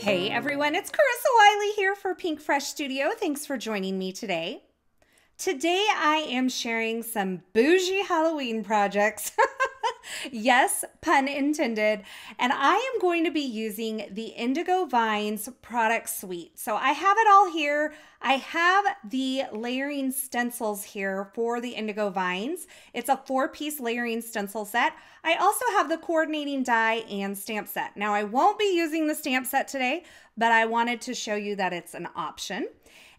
Hey everyone, it's Carissa Wiley here for Pinkfresh Studio. Thanks for joining me today. Today I am sharing some bougie Halloween projects. Yes, pun intended. And I am going to be using the Indigo Vines product suite. So I have it all here. I have the layering stencils here for the Indigo Vines. It's a 4-piece layering stencil set. I also have the coordinating die and stamp set. Now I won't be using the stamp set today, but I wanted to show you that it's an option.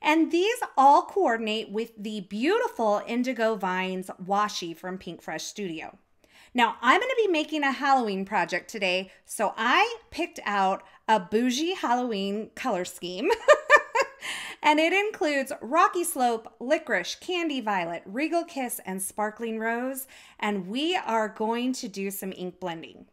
And these all coordinate with the beautiful Indigo Vines washi from Pinkfresh Studio. Now, I'm going to be making a Halloween project today, so I picked out a bougie Halloween color scheme. And it includes Rocky Slope, Licorice, Candy Violet, Regal Kiss, and Sparkling Rose. And we are going to do some ink blending.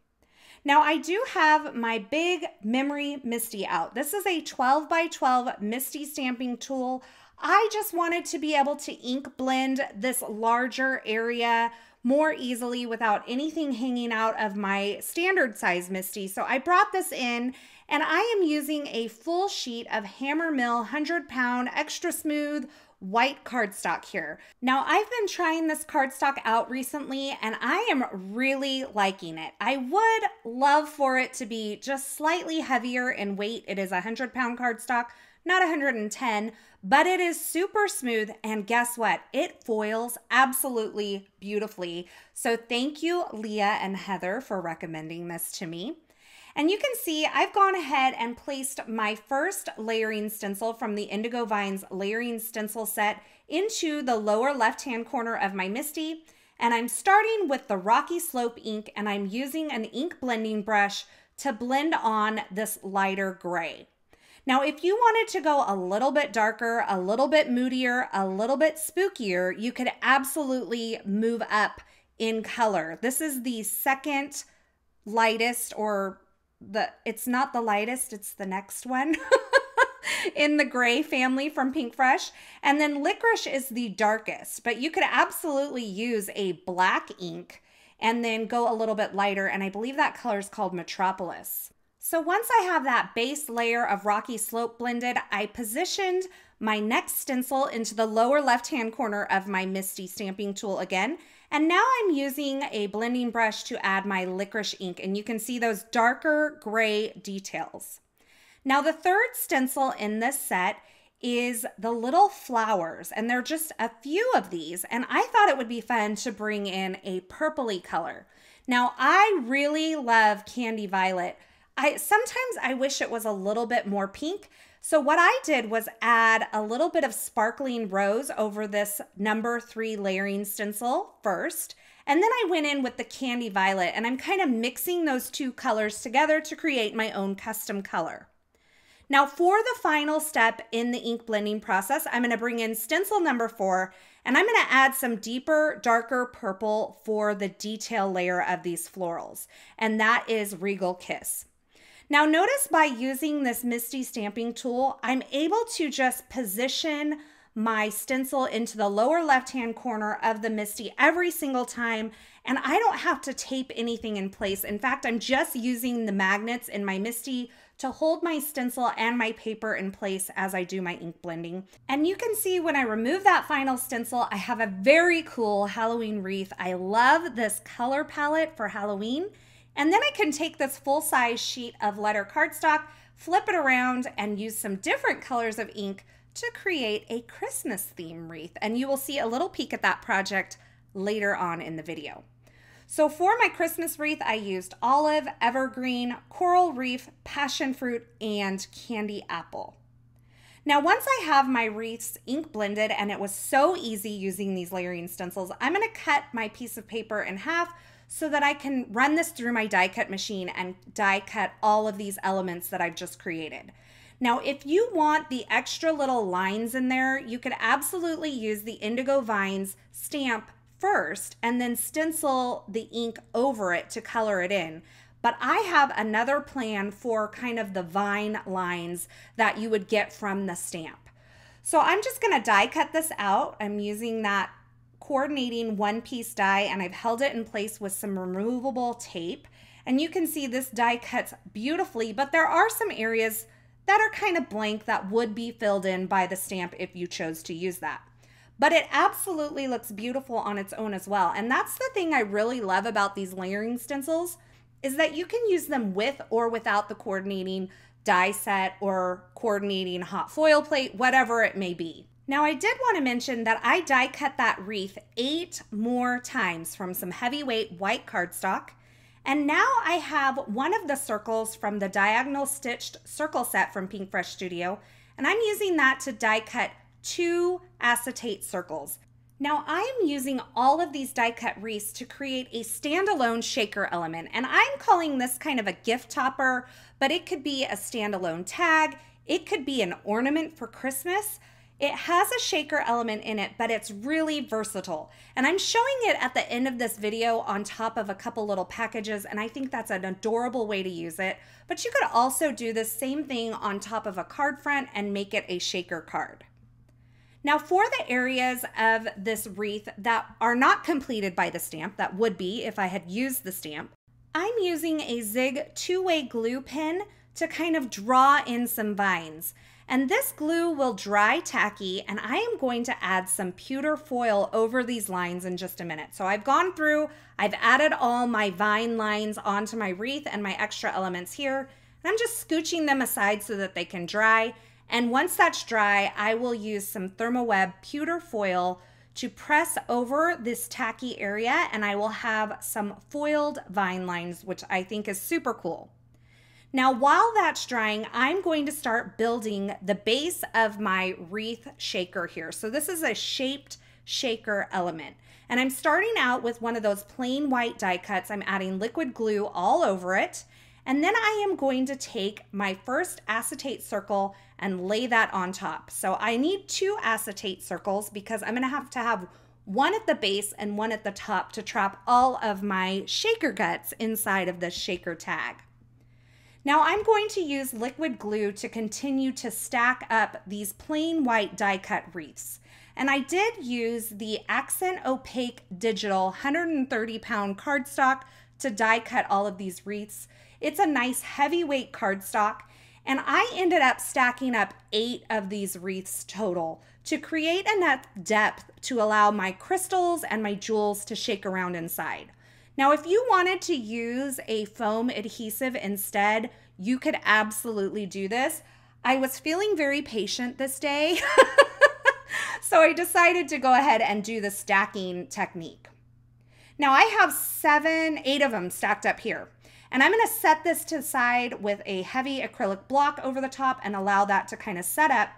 Now, I do have my big Memory Misty out. This is a 12 by 12 Misty stamping tool. I just wanted to be able to ink blend this larger area more easily without anything hanging out of my standard size Misty. So I brought this in and I am using a full sheet of Hammer Mill 100-pound extra smooth white cardstock here. Now I've been trying this cardstock out recently and I am really liking it. I would love for it to be just slightly heavier in weight. It is a 100-pound cardstock, not 110, but it is super smooth, and guess what? It foils absolutely beautifully. So thank you, Leah and Heather, for recommending this to me. And you can see I've gone ahead and placed my first layering stencil from the Indigo Vines layering stencil set into the lower left-hand corner of my Misty. And I'm starting with the Rocky Slope ink, and I'm using an ink blending brush to blend on this lighter gray. Now, if you wanted to go a little bit darker, a little bit moodier, a little bit spookier, you could absolutely move up in color. This is the second lightest, or it's not the lightest, it's the next one in the gray family from Pinkfresh. And then Licorice is the darkest, but you could absolutely use a black ink and then go a little bit lighter. And I believe that color is called Metropolis. So once I have that base layer of Rocky Slope blended, I positioned my next stencil into the lower left-hand corner of my Misty stamping tool again. And now I'm using a blending brush to add my Licorice ink, and you can see those darker gray details. Now the third stencil in this set is the little flowers, and there are just a few of these, and I thought it would be fun to bring in a purpley color. Now I really love Candy Violet. Sometimes I wish it was a little bit more pink. So what I did was add a little bit of Sparkling Rose over this number 3 layering stencil first. And then I went in with the Candy Violet, and I'm kind of mixing those two colors together to create my own custom color. Now for the final step in the ink blending process, I'm going to bring in stencil number 4, and I'm going to add some deeper, darker purple for the detail layer of these florals. And that is Regal Kiss. Now notice by using this Misty stamping tool, I'm able to just position my stencil into the lower left-hand corner of the Misty every single time, and I don't have to tape anything in place. In fact, I'm just using the magnets in my Misty to hold my stencil and my paper in place as I do my ink blending. And you can see when I remove that final stencil, I have a very cool Halloween wreath. I love this color palette for Halloween. And then I can take this full-size sheet of letter cardstock, flip it around, and use some different colors of ink to create a Christmas theme wreath. And you will see a little peek at that project later on in the video. So for my Christmas wreath, I used olive, evergreen, coral reef, passion fruit, and candy apple. Now, once I have my wreaths ink blended, and it was so easy using these layering stencils, I'm going to cut my piece of paper in half so that I can run this through my die cut machine and die cut all of these elements that I've just created. Now, if you want the extra little lines in there, you could absolutely use the Indigo Vines stamp first and then stencil the ink over it to color it in. But I have another plan for kind of the vine lines that you would get from the stamp. So I'm just gonna die cut this out. I'm using that coordinating 1-piece die, and I've held it in place with some removable tape. And you can see this die cuts beautifully, but there are some areas that are kind of blank that would be filled in by the stamp if you chose to use that. But it absolutely looks beautiful on its own as well. And that's the thing I really love about these layering stencils, is that you can use them with or without the coordinating die set or coordinating hot foil plate, whatever it may be. Now, I did want to mention that I die cut that wreath 8 more times from some heavyweight white cardstock. And now I have one of the circles from the diagonal stitched circle set from Pinkfresh Studio, and I'm using that to die cut 2 acetate circles. Now I am using all of these die cut wreaths to create a standalone shaker element, and I'm calling this kind of a gift topper, but it could be a standalone tag, it could be an ornament for Christmas. It has a shaker element in it, but it's really versatile. And I'm showing it at the end of this video on top of a couple little packages, and I think that's an adorable way to use it. But you could also do the same thing on top of a card front and make it a shaker card. Now for the areas of this wreath that are not completed by the stamp, that would be if I had used the stamp, I'm using a Zig 2-way glue pen to kind of draw in some vines. And this glue will dry tacky, and I am going to add some pewter foil over these lines in just a minute. So I've gone through, I've added all my vine lines onto my wreath and my extra elements here, and I'm just scooching them aside so that they can dry. And once that's dry, I will use some Thermoweb pewter foil to press over this tacky area, and I will have some foiled vine lines, which I think is super cool. Now, while that's drying, I'm going to start building the base of my wreath shaker here. So this is a shaped shaker element. And I'm starting out with one of those plain white die cuts. I'm adding liquid glue all over it. And then I am going to take my first acetate circle and lay that on top. So I need 2 acetate circles because I'm going to have one at the base and one at the top to trap all of my shaker guts inside of this shaker tag. Now I'm going to use liquid glue to continue to stack up these plain white die cut wreaths. And I did use the Accent Opaque Digital 130-pound cardstock to die cut all of these wreaths. It's a nice heavyweight cardstock, and I ended up stacking up 8 of these wreaths total to create enough depth to allow my crystals and my jewels to shake around inside. Now, if you wanted to use a foam adhesive instead, you could absolutely do this. I was feeling very patient this day, so I decided to go ahead and do the stacking technique. Now, I have 8 of them stacked up here, and I'm going to set this to the side with a heavy acrylic block over the top and allow that to kind of set up.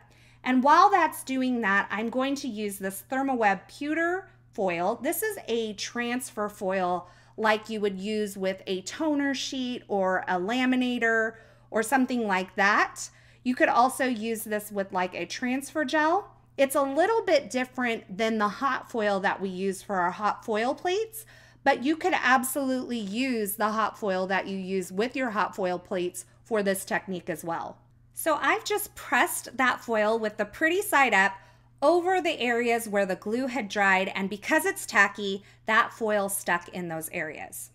And while that's doing that, I'm going to use this Thermoweb pewter foil. This is a transfer foil like you would use with a toner sheet or a laminator or something like that. You could also use this with like a transfer gel. It's a little bit different than the hot foil that we use for our hot foil plates, but you could absolutely use the hot foil that you use with your hot foil plates for this technique as well. So I've just pressed that foil with the pretty side up over the areas where the glue had dried, and because it's tacky, that foil stuck in those areas.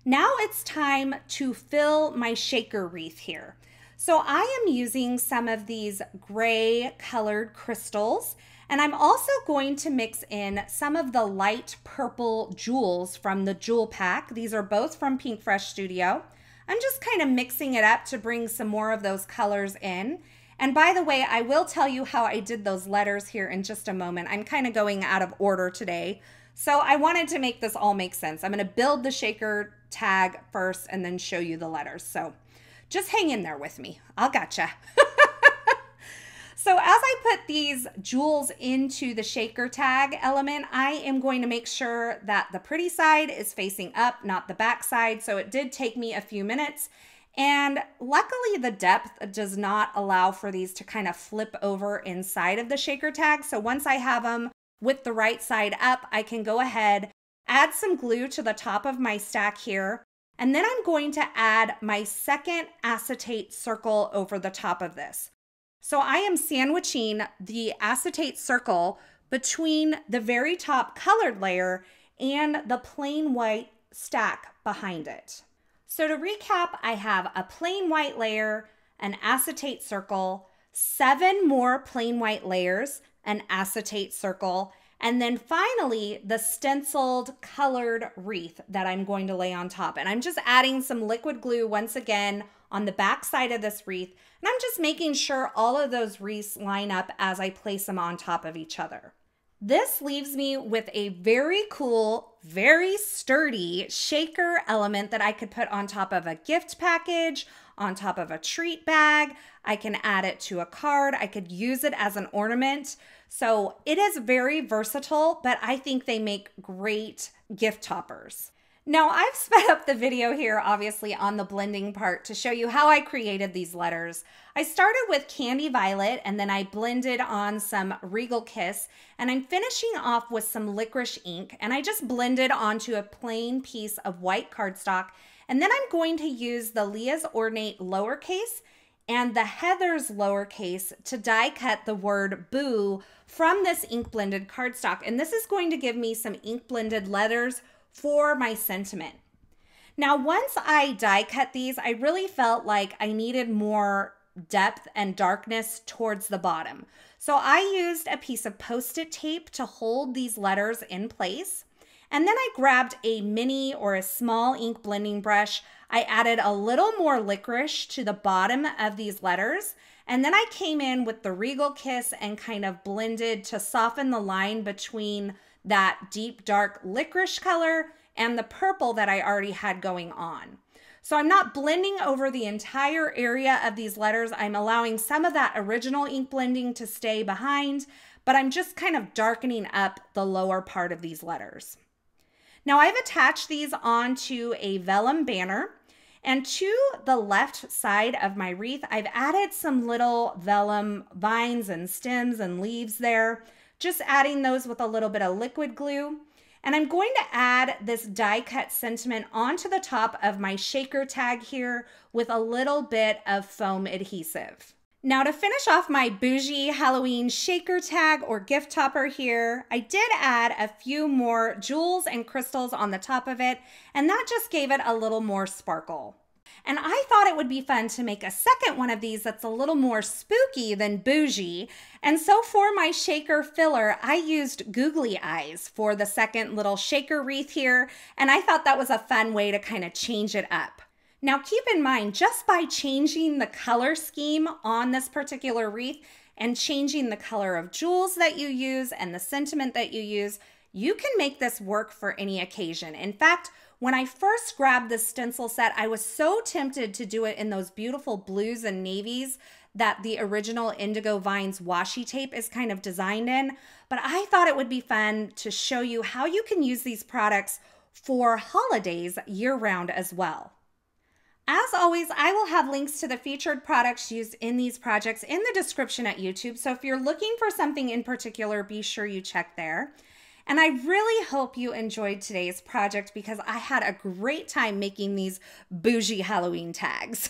Now it's time to fill my shaker wreath here. So I am using some of these gray colored crystals, and I'm also going to mix in some of the light purple jewels from the jewel pack. These are both from Pinkfresh Studio. I'm just kind of mixing it up to bring some more of those colors in. And by the way, I will tell you how I did those letters here in just a moment. I'm kind of going out of order today. So I wanted to make this all make sense. I'm going to build the shaker tag first and then show you the letters. So just hang in there with me. I'll gotcha. So as I put these jewels into the shaker tag element, I am going to make sure that the pretty side is facing up, not the back side. So it did take me a few minutes. And luckily the depth does not allow for these to kind of flip over inside of the shaker tag. So once I have them with the right side up, I can go ahead, add some glue to the top of my stack here. And then I'm going to add my second acetate circle over the top of this. So I am sandwiching the acetate circle between the very top colored layer and the plain white stack behind it. So to recap, I have a plain white layer, an acetate circle, 7 more plain white layers, an acetate circle, and then finally the stenciled colored wreath that I'm going to lay on top. And I'm just adding some liquid glue once again on the back side of this wreath. And I'm just making sure all of those wreaths line up as I place them on top of each other. This leaves me with a very cool, very sturdy shaker element that I could put on top of a gift package, on top of a treat bag. I can add it to a card. I could use it as an ornament. So it is very versatile, but I think they make great gift toppers. Now I've sped up the video here, obviously, on the blending part to show you how I created these letters. I started with Candy Violet and then I blended on some Regal Kiss, and I'm finishing off with some Licorice ink, and I just blended onto a plain piece of white cardstock. And then I'm going to use the Leah's Ornate Lowercase and the Heather's Lowercase to die cut the word boo from this ink blended cardstock. And this is going to give me some ink blended letters for my sentiment. Now, once I die cut these, I really felt like I needed more depth and darkness towards the bottom. So I used a piece of Post-it tape to hold these letters in place. And then I grabbed a mini or a small ink blending brush. I added a little more licorice to the bottom of these letters. And then I came in with the Regal Kiss and kind of blended to soften the line between that deep dark licorice color and the purple that I already had going on. So I'm not blending over the entire area of these letters. I'm allowing some of that original ink blending to stay behind, but I'm just kind of darkening up the lower part of these letters. Now I've attached these onto a vellum banner, and to the left side of my wreath, I've added some little vellum vines and stems and leaves there, just adding those with a little bit of liquid glue. And I'm going to add this die cut sentiment onto the top of my shaker tag here with a little bit of foam adhesive. Now to finish off my BOO-Jee Halloween shaker tag or gift topper here, I did add a few more jewels and crystals on the top of it, and that just gave it a little more sparkle. And I thought it would be fun to make a second one of these that's a little more spooky than BOO-Jee. And so for my shaker filler, I used googly eyes for the second little shaker wreath here. And I thought that was a fun way to kind of change it up. Now keep in mind, just by changing the color scheme on this particular wreath and changing the color of jewels that you use and the sentiment that you use, you can make this work for any occasion. In fact, when I first grabbed this stencil set, I was so tempted to do it in those beautiful blues and navies that the original Indigo Vines washi tape is kind of designed in. But I thought it would be fun to show you how you can use these products for holidays year-round as well. As always, I will have links to the featured products used in these projects in the description at YouTube. So if you're looking for something in particular, be sure you check there. And I really hope you enjoyed today's project because I had a great time making these BOO-Jee Halloween tags.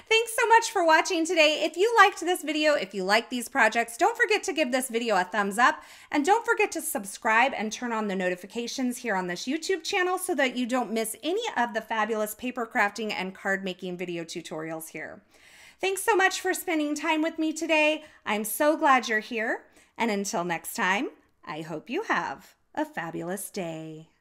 Thanks so much for watching today. If you liked this video, if you like these projects, don't forget to give this video a thumbs up, and don't forget to subscribe and turn on the notifications here on this YouTube channel so that you don't miss any of the fabulous paper crafting and card making video tutorials here. Thanks so much for spending time with me today. I'm so glad you're here. And until next time, I hope you have a fabulous day.